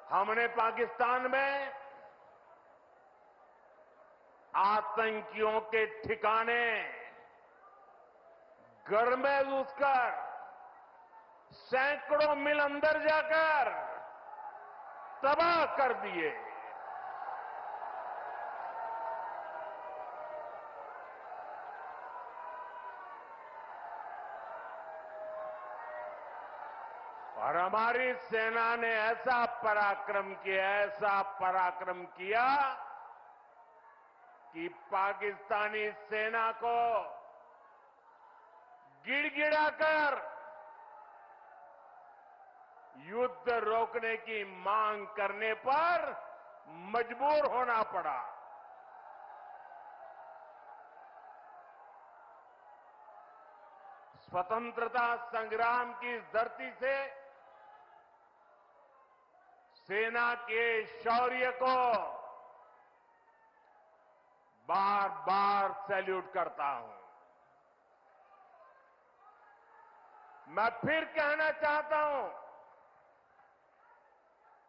हमने पाकिस्तान में आतंकियों के ठिकाने घर में घुसकर सैकड़ों मील अंदर जाकर तबाह कर दिए। और हमारी सेना ने ऐसा पराक्रम किया कि पाकिस्तानी सेना को गिड़गिड़ाकर युद्ध रोकने की मांग करने पर मजबूर होना पड़ा। स्वतंत्रता संग्राम की इस धरती से सेना के शौर्य को बार बार सैल्यूट करता हूं। मैं फिर कहना चाहता हूं,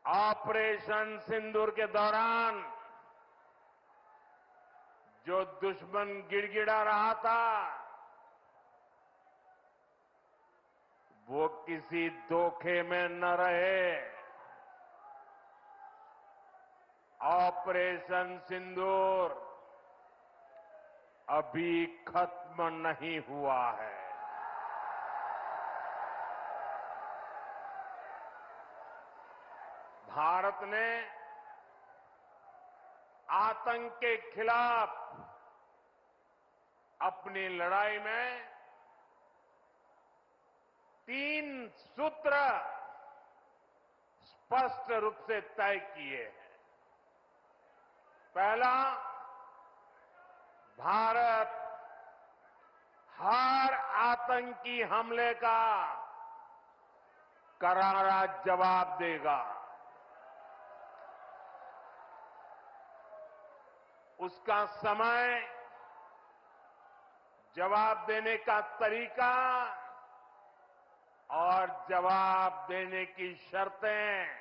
ऑपरेशन सिंदूर के दौरान जो दुश्मन गिड़गिड़ा रहा था, वो किसी धोखे में न रहे। ऑपरेशन सिंदूर अभी खत्म नहीं हुआ है। भारत ने आतंक के खिलाफ अपनी लड़ाई में 3 सूत्र स्पष्ट रूप से तय किए हैं। पहला, भारत हर आतंकी हमले का करारा जवाब देगा। उसका समय, जवाब देने का तरीका और जवाब देने की शर्तें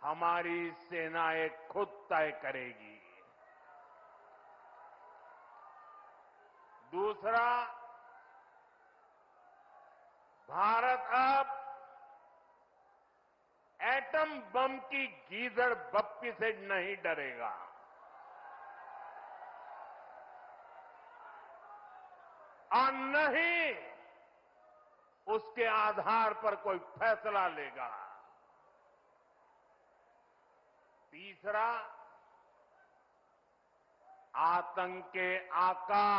हमारी सेनाएं खुद तय करेगी। दूसरा, भारत अब एटम बम की गीदड़ बप्पी से नहीं डरेगा। और न ही उसके आधार पर कोई फैसला लेगा। तीसरा, आतंक के आका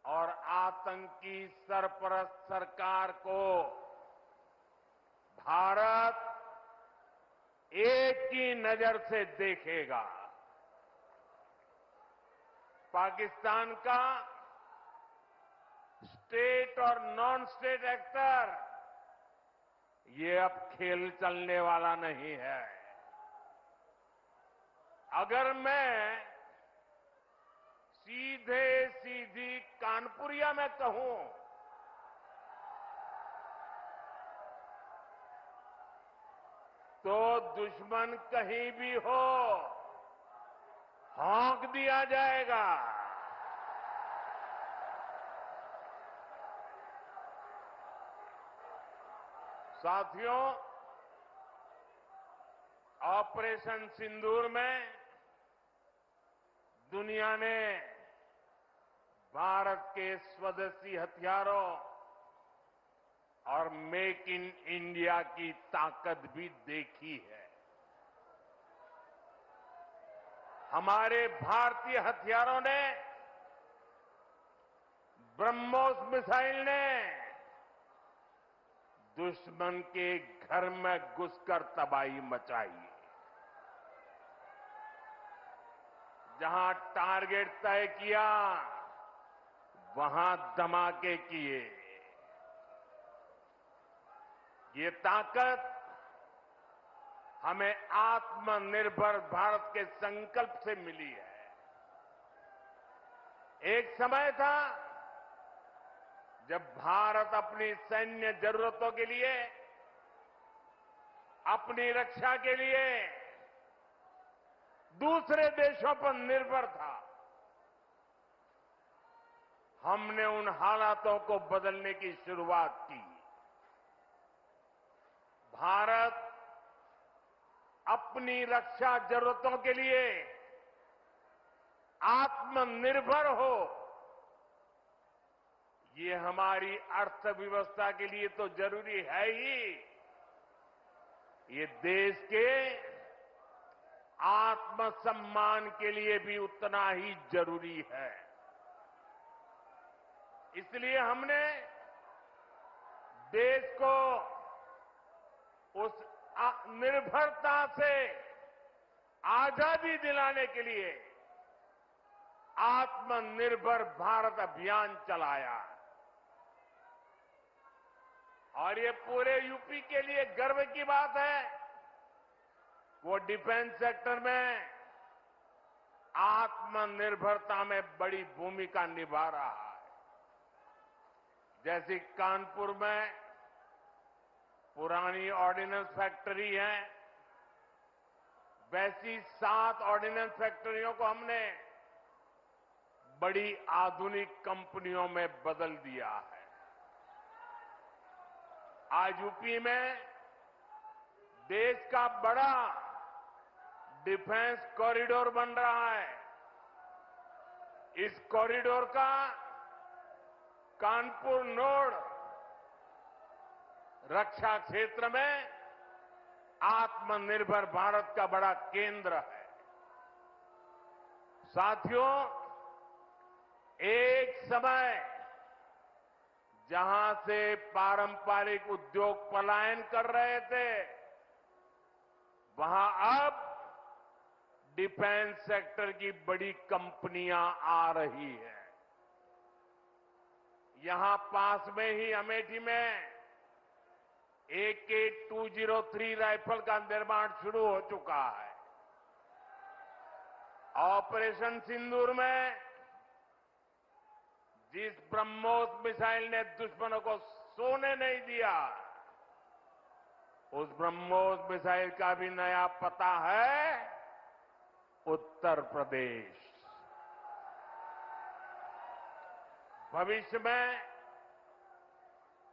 और आतंकी सरपरस्त सरकार को भारत एक ही नजर से देखेगा। पाकिस्तान का स्टेट और नॉन स्टेट एक्टर, ये अब खेल चलने वाला नहीं है। अगर मैं सीधी कानपुरिया में कहूं तो दुश्मन कहीं भी हो, हौंक दिया जाएगा। साथियों, ऑपरेशन सिंदूर में दुनिया ने भारत के स्वदेशी हथियारों और मेक इन इंडिया की ताकत भी देखी है। हमारे भारतीय हथियारों ने, ब्रह्मोस मिसाइल ने दुश्मन के घर में घुसकर तबाही मचाई। जहां टारगेट तय किया, वहां धमाके किए। ये ताकत हमें आत्मनिर्भर भारत के संकल्प से मिली है। एक समय था जब भारत अपनी सैन्य जरूरतों के लिए अपनी रक्षा के लिए दूसरे देशों पर निर्भर था। हमने उन हालातों को बदलने की शुरुआत की। भारत अपनी रक्षा जरूरतों के लिए आत्मनिर्भर हो, ये हमारी अर्थव्यवस्था के लिए तो जरूरी है ही, ये देश के आत्मसम्मान के लिए भी उतना ही जरूरी है। इसलिए हमने देश को उस निर्भरता से आजादी दिलाने के लिए आत्मनिर्भर भारत अभियान चलाया और ये पूरे यूपी के लिए गर्व की बात है। वो डिफेंस सेक्टर में आत्मनिर्भरता में बड़ी भूमिका निभा रहा है। जैसे कानपुर में पुरानी ऑर्डिनेंस फैक्ट्री है, वैसी 7 ऑर्डिनेंस फैक्ट्रियों को हमने बड़ी आधुनिक कंपनियों में बदल दिया है। आज यूपी में देश का बड़ा डिफेंस कॉरिडोर बन रहा है। इस कॉरिडोर का कानपुर नोड रक्षा क्षेत्र में आत्मनिर्भर भारत का बड़ा केंद्र है। साथियों, एक समय जहां से पारंपरिक उद्योग पलायन कर रहे थे, वहां अब डिफेंस सेक्टर की बड़ी कंपनियां आ रही हैं। यहां पास में ही अमेठी में AK-203 राइफल का निर्माण शुरू हो चुका है। ऑपरेशन सिंदूर में जिस ब्रह्मोस मिसाइल ने दुश्मनों को सोने नहीं दिया, उस ब्रह्मोस मिसाइल का भी नया पता है उत्तर प्रदेश। भविष्य में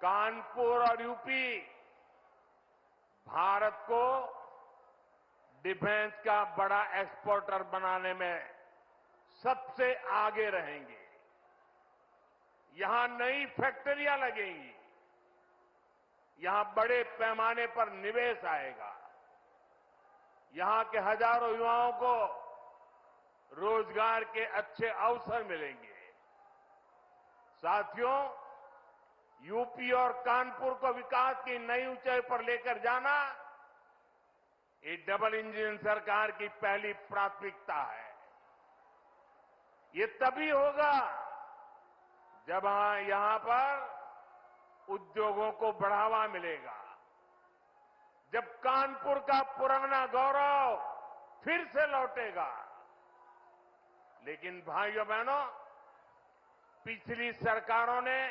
कानपुर और यूपी भारत को डिफेंस का बड़ा एक्सपोर्टर बनाने में सबसे आगे रहेंगे। यहां नई फैक्ट्रियां लगेंगी, यहां बड़े पैमाने पर निवेश आएगा, यहां के हजारों युवाओं को रोजगार के अच्छे अवसर मिलेंगे। साथियों, यूपी और कानपुर को विकास की नई ऊंचाई पर लेकर जाना ये डबल इंजन सरकार की पहली प्राथमिकता है। ये तभी होगा जब यहां पर उद्योगों को बढ़ावा मिलेगा, जब कानपुर का पुराना गौरव फिर से लौटेगा। लेकिन भाइयों बहनों, पिछली सरकारों ने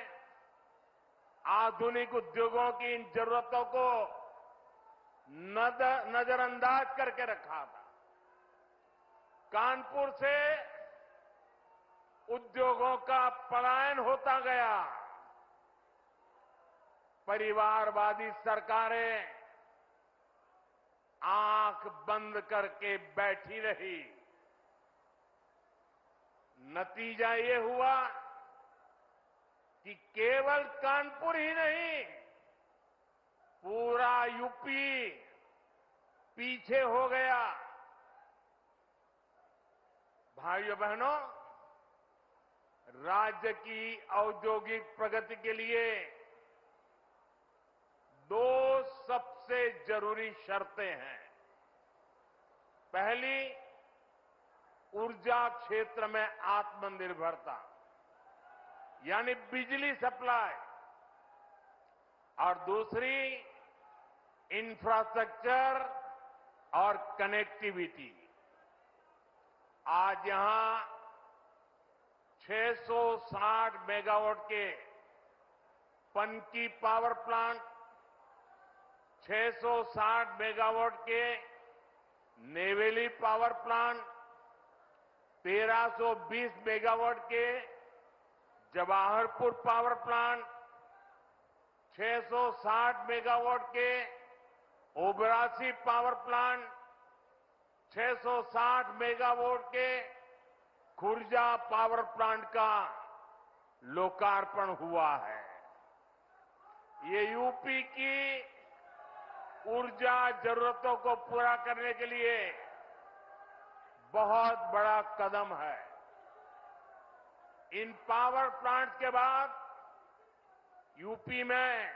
आधुनिक उद्योगों की इन जरूरतों को नजरअंदाज करके रखा था। कानपुर से उद्योगों का पलायन होता गया। परिवारवादी सरकारें आंख बंद करके बैठी रही। नतीजा ये हुआ कि केवल कानपुर ही नहीं, पूरा यूपी पीछे हो गया। भाइयों बहनों, राज्य की औद्योगिक प्रगति के लिए 2 सबसे जरूरी शर्तें हैं। पहली, ऊर्जा क्षेत्र में आत्मनिर्भरता, यानी बिजली सप्लाई, और दूसरी इंफ्रास्ट्रक्चर और कनेक्टिविटी। आज यहां 660 मेगावाट के पनकी पावर प्लांट 660 मेगावाट के नेवेली पावर प्लांट, 1320 मेगावाट के जवाहरपुर पावर प्लांट, 660 मेगावाट के ओबरासी पावर प्लांट, 660 मेगावाट के खुर्जा पावर प्लांट का लोकार्पण हुआ है। ये यूपी की ऊर्जा जरूरतों को पूरा करने के लिए बहुत बड़ा कदम है। इन पावर प्लांट्स के बाद यूपी में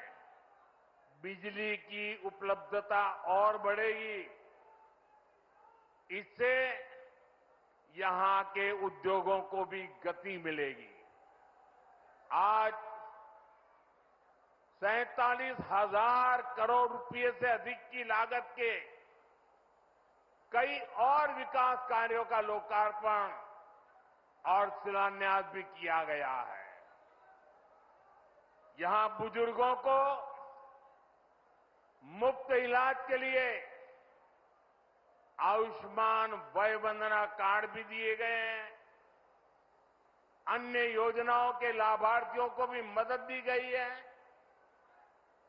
बिजली की उपलब्धता और बढ़ेगी। इससे यहां के उद्योगों को भी गति मिलेगी। आज 47,000 करोड़ रुपए से अधिक की लागत के कई और विकास कार्यों का लोकार्पण और शिलान्यास भी किया गया है। यहां बुजुर्गों को मुफ्त इलाज के लिए आयुष्मान वय वंदना कार्ड भी दिए गए हैं। अन्य योजनाओं के लाभार्थियों को भी मदद दी गई है।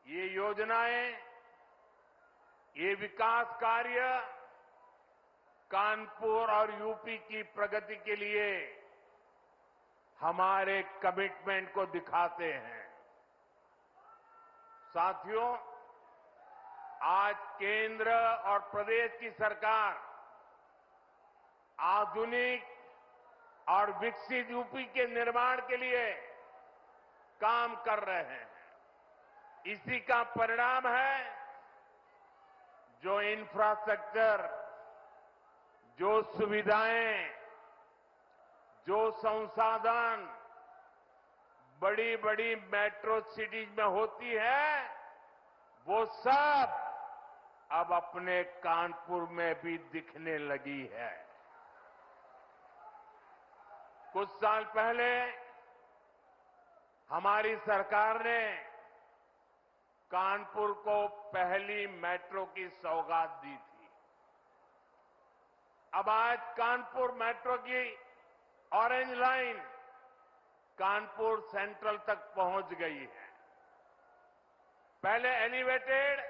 ये योजनाएं, ये विकास कार्य कानपुर और यूपी की प्रगति के लिए हमारे कमिटमेंट को दिखाते हैं। साथियों, आज केंद्र और प्रदेश की सरकार आधुनिक और विकसित यूपी के निर्माण के लिए काम कर रहे हैं। इसी का परिणाम है जो इंफ्रास्ट्रक्चर, जो सुविधाएं, जो संसाधन बड़ी बड़ी मेट्रो सिटीज में होती है, वो सब अब अपने कानपुर में भी दिखने लगी है। कुछ साल पहले हमारी सरकार ने कानपुर को पहली मेट्रो की सौगात दी थी। अब आज कानपुर मेट्रो की ऑरेंज लाइन कानपुर सेंट्रल तक पहुंच गई है। पहले एलिवेटेड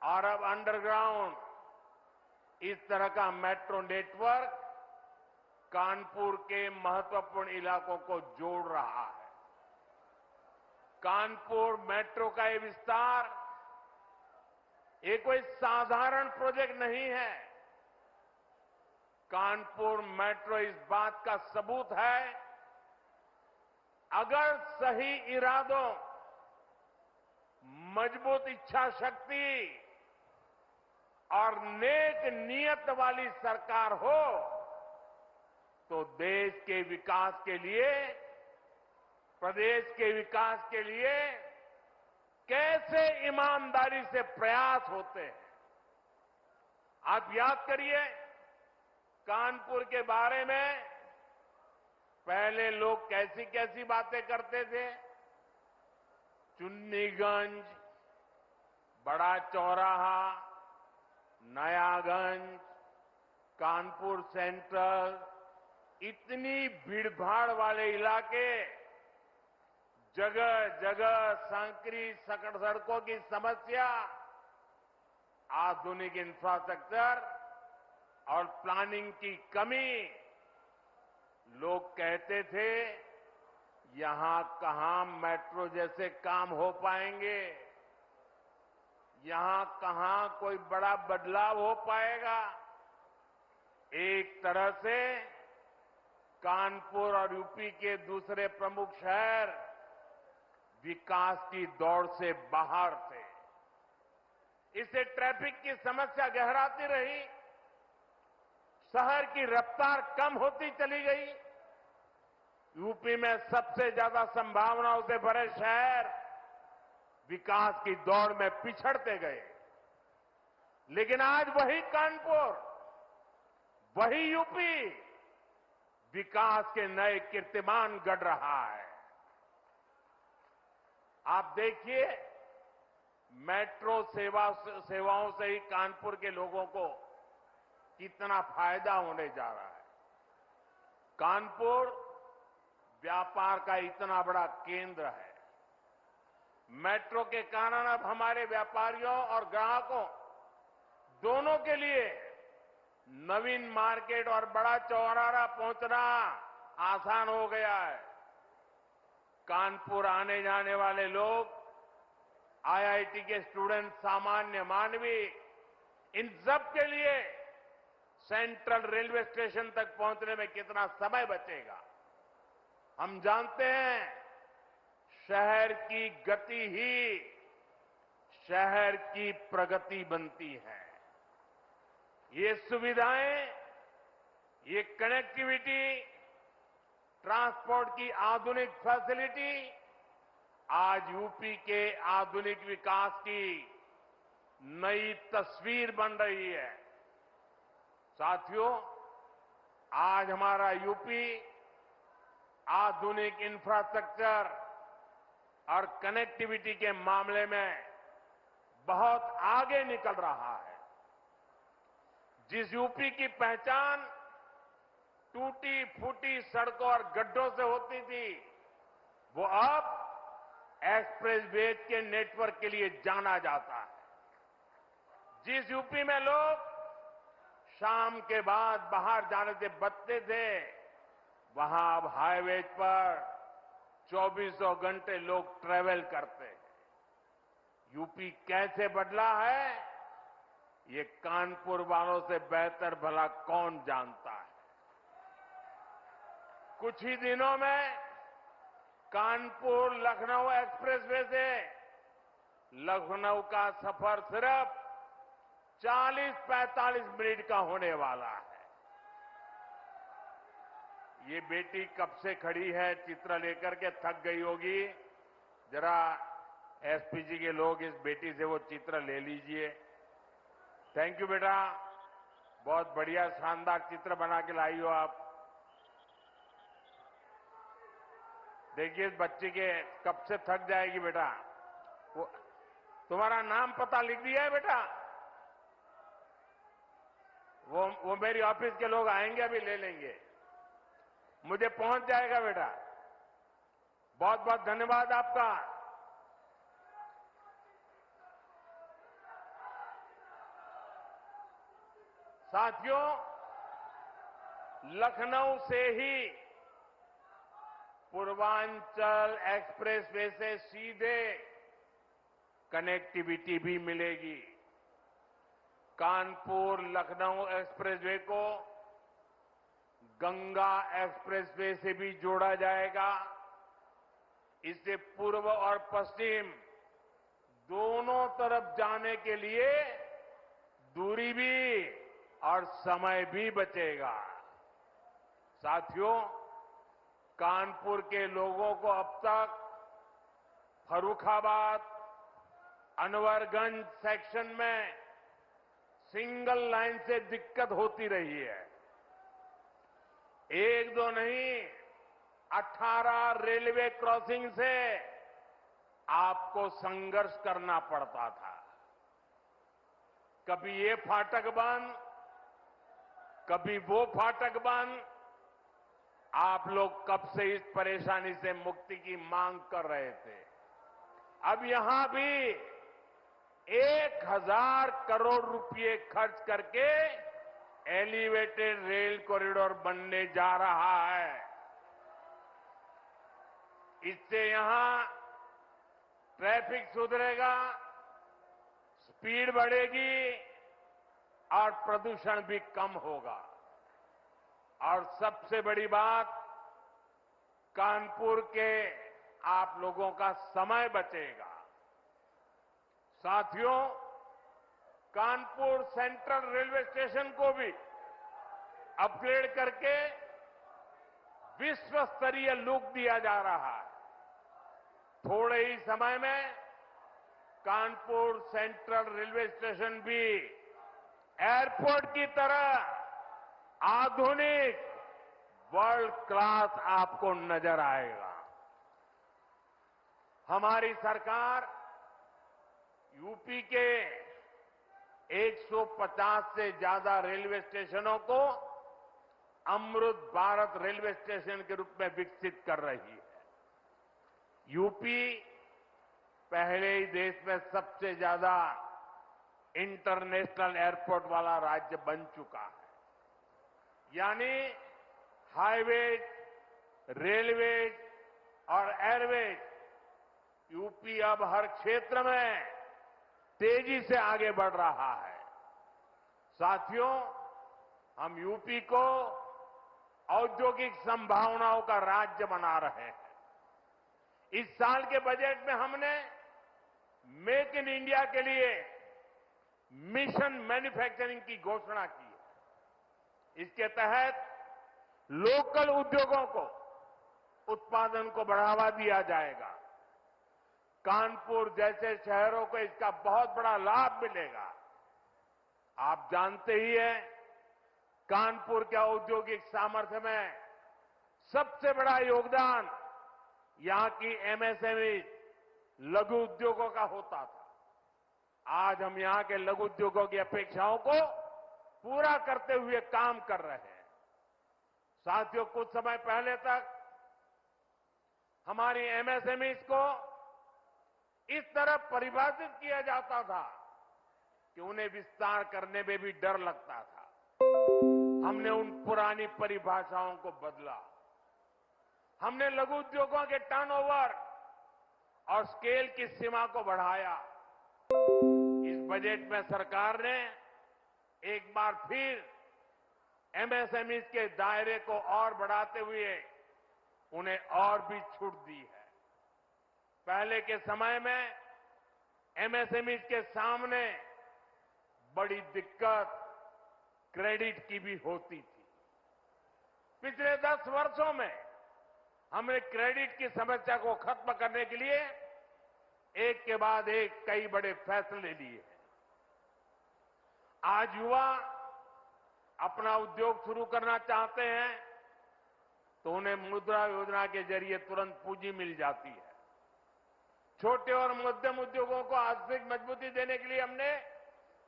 और अब अंडरग्राउंड, इस तरह का मेट्रो नेटवर्क कानपुर के महत्वपूर्ण इलाकों को जोड़ रहा है। कानपुर मेट्रो का ये विस्तार ये कोई साधारण प्रोजेक्ट नहीं है। कानपुर मेट्रो इस बात का सबूत है, अगर सही इरादों, मजबूत इच्छा शक्ति और नेक नीयत वाली सरकार हो तो देश के विकास के लिए, प्रदेश के विकास के लिए कैसे ईमानदारी से प्रयास होते हैं। आप याद करिए, कानपुर के बारे में पहले लोग कैसी कैसी बातें करते थे। चुन्नीगंज, बड़ा चौराहा, नयागंज, कानपुर सेंट्रल, इतनी भीड़भाड़ वाले इलाके, जगह जगह संकरी सकड़ सड़कों की समस्या, आधुनिक इंफ्रास्ट्रक्चर और प्लानिंग की कमी। लोग कहते थे यहां कहां मेट्रो जैसे काम हो पाएंगे, यहां कहां कोई बड़ा बदलाव हो पाएगा। एक तरह से कानपुर और यूपी के दूसरे प्रमुख शहर विकास की दौड़ से बाहर थे। इससे ट्रैफिक की समस्या गहराती रही, शहर की रफ्तार कम होती चली गई। यूपी में सबसे ज्यादा संभावनाओं से भरे शहर विकास की दौड़ में पिछड़ते गए। लेकिन आज वही कानपुर, वही यूपी विकास के नए कीर्तिमान गढ़ रहा है। आप देखिए, मेट्रो सेवाओं से ही कानपुर के लोगों को कितना फायदा होने जा रहा है। कानपुर व्यापार का इतना बड़ा केंद्र है। मेट्रो के कारण अब हमारे व्यापारियों और ग्राहकों दोनों के लिए नवीन मार्केट और बड़ा चौराहा पहुंचना आसान हो गया है। कानपुर आने जाने वाले लोग, आईआईटी के स्टूडेंट, सामान्य मानवी, इन सब के लिए सेंट्रल रेलवे स्टेशन तक पहुंचने में कितना समय बचेगा। हम जानते हैं शहर की गति ही शहर की प्रगति बनती है। ये सुविधाएं, ये कनेक्टिविटी, ट्रांसपोर्ट की आधुनिक फैसिलिटी आज यूपी के आधुनिक विकास की नई तस्वीर बन रही है। साथियों, आज हमारा यूपी आधुनिक इंफ्रास्ट्रक्चर और कनेक्टिविटी के मामले में बहुत आगे निकल रहा है। जिस यूपी की पहचान टूटी फूटी सड़कों और गड्ढों से होती थी, वो अब एक्सप्रेसवे के नेटवर्क के लिए जाना जाता है। जिस यूपी में लोग शाम के बाद बाहर जाने से बचते थे, वहां अब हाईवे पर 24 घंटे लोग ट्रेवल करते हैं। यूपी कैसे बदला है, ये कानपुर वालों से बेहतर भला कौन जानता है। कुछ ही दिनों में कानपुर लखनऊ एक्सप्रेसवे से लखनऊ का सफर सिर्फ 40-45 मिनट का होने वाला है। ये बेटी कब से खड़ी है, चित्र लेकर के थक गई होगी। जरा एसपीजी के लोग इस बेटी से वो चित्र ले लीजिए। थैंक यू बेटा, बहुत बढ़िया शानदार चित्र बना के लाई हो आप। देखिए इस बच्ची के कब से थक जाएगी बेटा। वो तुम्हारा नाम पता लिख दिया है बेटा? वो मेरी ऑफिस के लोग आएंगे, अभी ले लेंगे, मुझे पहुंच जाएगा बेटा। बहुत बहुत धन्यवाद आपका। साथियों, लखनऊ से ही पूर्वांचल एक्सप्रेसवे से सीधे कनेक्टिविटी भी मिलेगी। कानपुर लखनऊ एक्सप्रेसवे को गंगा एक्सप्रेसवे से भी जोड़ा जाएगा। इससे पूर्व और पश्चिम दोनों तरफ जाने के लिए दूरी भी और समय भी बचेगा। साथियों, कानपुर के लोगों को अब तक फर्रुखाबाद, अनवरगंज सेक्शन में सिंगल लाइन से दिक्कत होती रही है। एक दो नहीं, 18 रेलवे क्रॉसिंग से आपको संघर्ष करना पड़ता था। कभी ये फाटक बंद, कभी वो फाटक बंद। आप लोग कब से इस परेशानी से मुक्ति की मांग कर रहे थे। अब यहां भी 1000 करोड़ रुपए खर्च करके एलिवेटेड रेल कॉरिडोर बनने जा रहा है। इससे यहां ट्रैफिक सुधरेगा, स्पीड बढ़ेगी और प्रदूषण भी कम होगा। और सबसे बड़ी बात, कानपुर के आप लोगों का समय बचेगा। साथियों, कानपुर सेंट्रल रेलवे स्टेशन को भी अपग्रेड करके विश्व स्तरीय लुक दिया जा रहा है। थोड़े ही समय में कानपुर सेंट्रल रेलवे स्टेशन भी एयरपोर्ट की तरह आधुनिक वर्ल्ड क्लास आपको नजर आएगा। हमारी सरकार यूपी के 150 से ज्यादा रेलवे स्टेशनों को अमृत भारत रेलवे स्टेशन के रूप में विकसित कर रही है। यूपी पहले ही देश में सबसे ज्यादा इंटरनेशनल एयरपोर्ट वाला राज्य बन चुका है। यानी हाईवेज, रेलवेज और एयरवेज यूपी अब हर क्षेत्र में तेजी से आगे बढ़ रहा है। साथियों, हम यूपी को औद्योगिक संभावनाओं का राज्य बना रहे हैं। इस साल के बजट में हमने मेक इन इंडिया के लिए मिशन मैन्युफैक्चरिंग की घोषणा की है। इसके तहत लोकल उद्योगों को उत्पादन को बढ़ावा दिया जाएगा। कानपुर जैसे शहरों को इसका बहुत बड़ा लाभ मिलेगा। आप जानते ही हैं, कानपुर के औद्योगिक सामर्थ्य में सबसे बड़ा योगदान यहां की एमएसएमई लघु उद्योगों का होता था। आज हम यहां के लघु उद्योगों की अपेक्षाओं को पूरा करते हुए काम कर रहे हैं। साथियों, कुछ समय पहले तक हमारी एमएसएमईज को इस तरह परिभाषित किया जाता था कि उन्हें विस्तार करने में भी डर लगता था। हमने उन पुरानी परिभाषाओं को बदला। हमने लघु उद्योगों के टर्नओवर और स्केल की सीमा को बढ़ाया। इस बजट में सरकार ने एक बार फिर एमएसएमई के दायरे को और बढ़ाते हुए उन्हें और भी छूट दी है। पहले के समय में एमएसएमई के सामने बड़ी दिक्कत क्रेडिट की भी होती थी। पिछले 10 वर्षों में हमने क्रेडिट की समस्या को खत्म करने के लिए एक के बाद एक कई बड़े फैसले लिए हैं। आज युवा अपना उद्योग शुरू करना चाहते हैं तो उन्हें मुद्रा योजना के जरिए तुरंत पूंजी मिल जाती है। छोटे और मध्यम उद्योगों को आर्थिक मजबूती देने के लिए हमने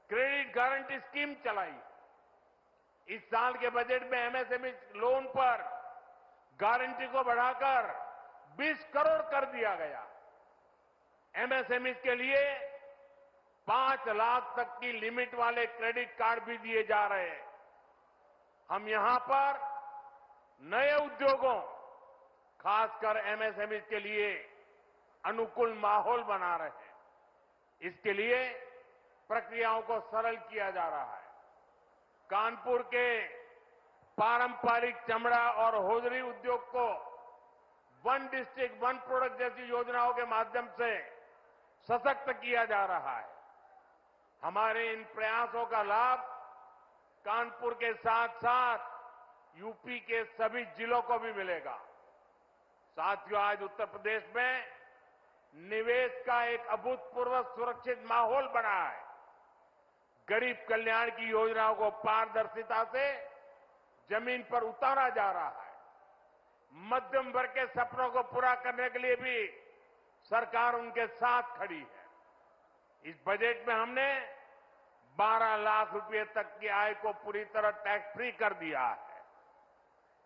क्रेडिट गारंटी स्कीम चलाई। इस साल के बजट में एमएसएमई लोन पर गारंटी को बढ़ाकर 20 करोड़ कर दिया गया। एमएसएमई के लिए 5 लाख तक की लिमिट वाले क्रेडिट कार्ड भी दिए जा रहे हैं। हम यहां पर नए उद्योगों, खासकर एमएसएमई के लिए अनुकूल माहौल बना रहे हैं। इसके लिए प्रक्रियाओं को सरल किया जा रहा है। कानपुर के पारंपरिक चमड़ा और होजरी उद्योग को वन डिस्ट्रिक्ट वन प्रोडक्ट जैसी योजनाओं के माध्यम से सशक्त किया जा रहा है। हमारे इन प्रयासों का लाभ कानपुर के साथ साथ यूपी के सभी जिलों को भी मिलेगा। साथियों, आज उत्तर प्रदेश में निवेश का एक अभूतपूर्व सुरक्षित माहौल बना है। गरीब कल्याण की योजनाओं को पारदर्शिता से जमीन पर उतारा जा रहा है। मध्यम वर्ग के सपनों को पूरा करने के लिए भी सरकार उनके साथ खड़ी है। इस बजट में हमने 12 लाख रुपए तक की आय को पूरी तरह टैक्स फ्री कर दिया है।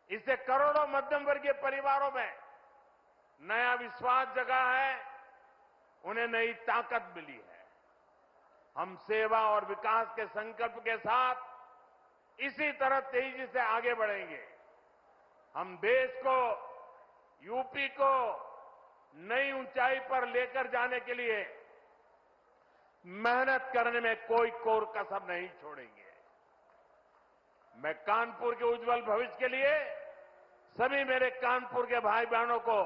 इससे करोड़ों मध्यम वर्गीय परिवारों में नया विश्वास जगा है, उन्हें नई ताकत मिली है। हम सेवा और विकास के संकल्प के साथ इसी तरह तेजी से आगे बढ़ेंगे। हम देश को, यूपी को नई ऊंचाई पर लेकर जाने के लिए मेहनत करने में कोई कोर कसर नहीं छोड़ेंगे। मैं कानपुर के उज्जवल भविष्य के लिए सभी मेरे कानपुर के भाई बहनों को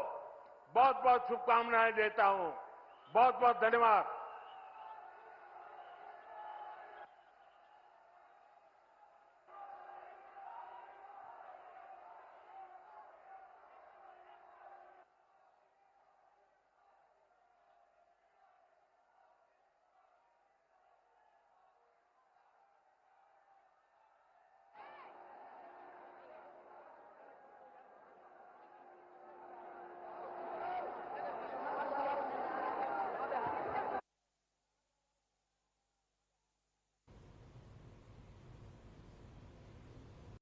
बहुत बहुत शुभकामनाएं देता हूं। बहुत बहुत धन्यवाद।